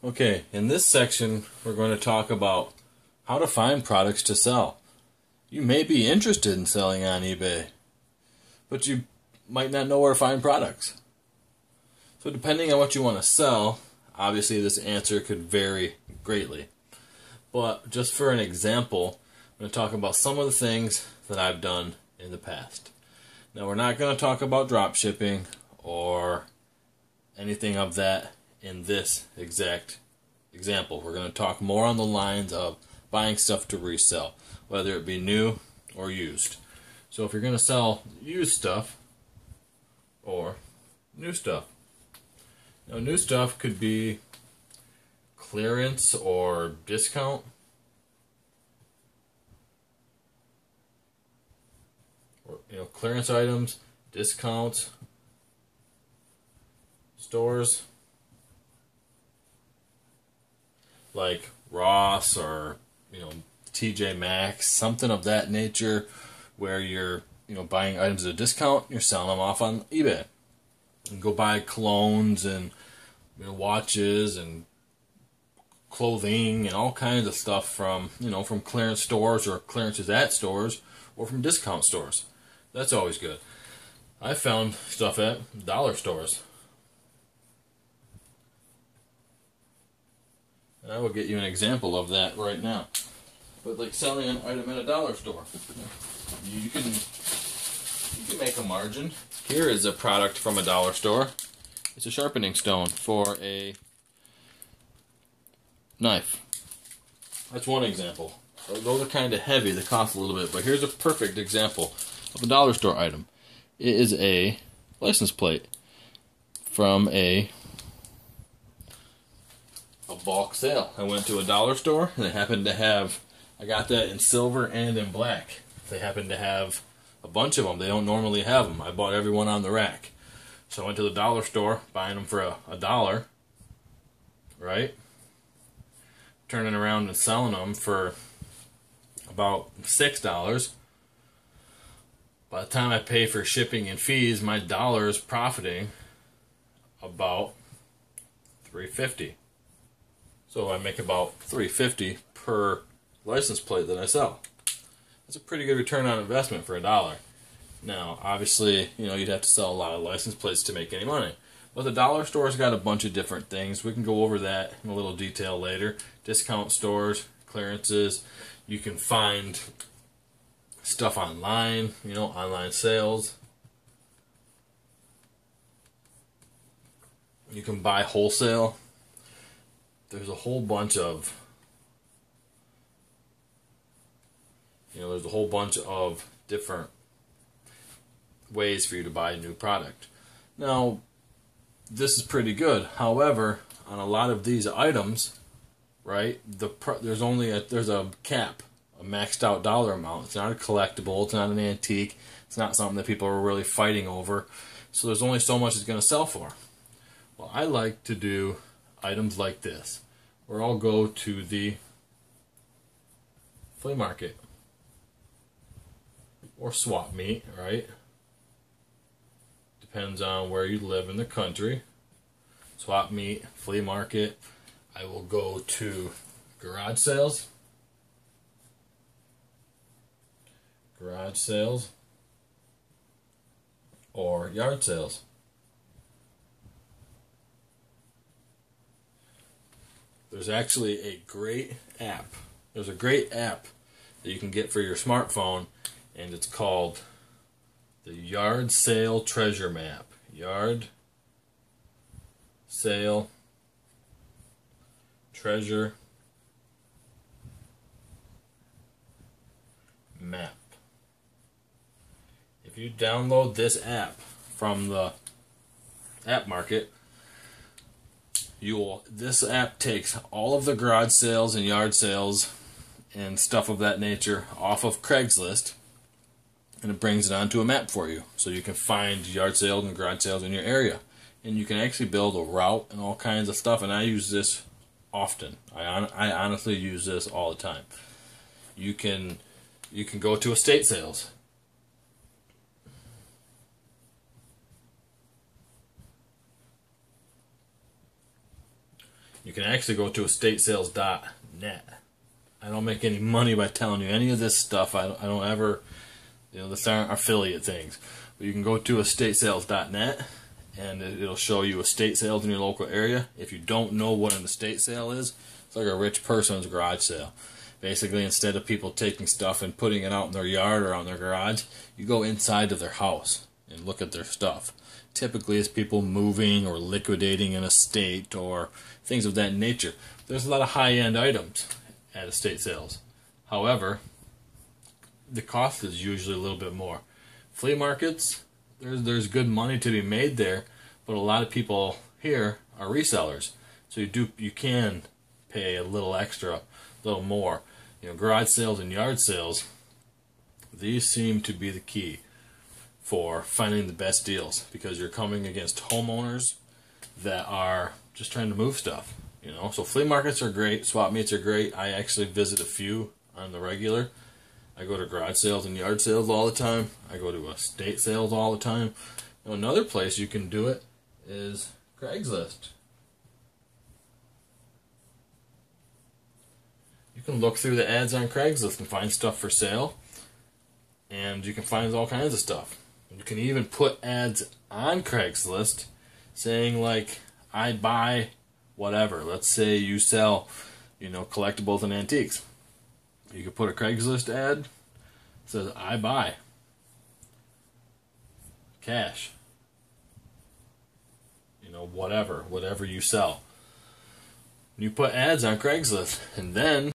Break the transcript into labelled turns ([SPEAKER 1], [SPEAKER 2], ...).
[SPEAKER 1] Okay, in this section, we're going to talk about how to find products to sell. You may be interested in selling on eBay, but you might not know where to find products. So depending on what you want to sell, obviously this answer could vary greatly. But just for an example, I'm going to talk about some of the things that I've done in the past. Now, we're not going to talk about drop shipping or anything of that in this exact example. We're going to talk more on the lines of buying stuff to resell, whether it be new or used. So if you're going to sell used stuff or new stuff. Now, new stuff could be clearance or discount. Or, clearance items, discounts, stores like Ross or TJ Maxx, something of that nature, where you're buying items at a discount, you're selling them off on eBay. You go buy colognes and watches and clothing and all kinds of stuff from from clearance stores or clearances at stores or from discount stores. That's always good. I found stuff at dollar stores. And I will get you an example of that right now. But like selling an item at a dollar store, you can make a margin. Here is a product from a dollar store. It's a sharpening stone for a knife. That's one example. Those are kind of heavy. They cost a little bit. But here's a perfect example of a dollar store item. It is a license plate from a bulk sale. I went to a dollar store and they happened to have, I got that in silver and in black. They happened to have a bunch of them. They don't normally have them. I bought every one on the rack. So I went to the dollar store, buying them for a dollar, right? Turning around and selling them for about $6. By the time I pay for shipping and fees, my dollar is profiting about $3.50. So I make about $3.50 per license plate that I sell. That's a pretty good return on investment for a dollar. Now, obviously, you'd have to sell a lot of license plates to make any money. But the dollar store's got a bunch of different things. We can go over that in a little detail later. Discount stores, clearances. You can find stuff online, online sales. You can buy wholesale. There's a whole bunch of different ways for you to buy a new product. Now, this is pretty good. However, on a lot of these items, right, there's a cap, a maxed out dollar amount. It's not a collectible. It's not an antique. It's not something that people are really fighting over. So there's only so much it's going to sell for. Well, I like to do items like this, where I'll go to the flea market or swap meet, right? Depends on where you live in the country. Swap meet, flea market. I will go to garage sales, or yard sales. There's actually a great app. There's a great app that you can get for your smartphone, and it's called the Yard Sale Treasure Map. Yard Sale Treasure Map. If you download this app from the app market, this app takes all of the garage sales and yard sales and stuff of that nature off of Craigslist, and it brings it onto a map for you, so you can find yard sales and garage sales in your area, and you can actually build a route and all kinds of stuff. And I use this often. I honestly use this all the time. You can go to estate sales. You can actually go to estatesales.net. I don't make any money by telling you any of this stuff. I don't ever, this aren't affiliate things. But you can go to estatesales.net, and it'll show you estate sales in your local area. If you don't know what an estate sale is, it's like a rich person's garage sale. Basically, instead of people taking stuff and putting it out in their yard or on their garage, you go inside of their house and look at their stuff. Typically, it's people moving or liquidating an estate or things of that nature. There's a lot of high-end items at estate sales. However, the cost is usually a little bit more. Flea markets, there's good money to be made there, but a lot of people here are resellers, so you can pay a little extra, a little more. Garage sales and yard sales, these seem to be the key for finding the best deals, because you're coming against homeowners that are just trying to move stuff. So flea markets are great, swap meets are great. I actually visit a few on the regular. I go to garage sales and yard sales all the time. I go to estate sales all the time. Another place you can do it is Craigslist. You can look through the ads on Craigslist and find stuff for sale, and you can find all kinds of stuff. You can even put ads on Craigslist saying, like, I buy whatever. Let's say you sell, collectibles and antiques. You could put a Craigslist ad that says, I buy cash. Whatever you sell. You put ads on Craigslist, and then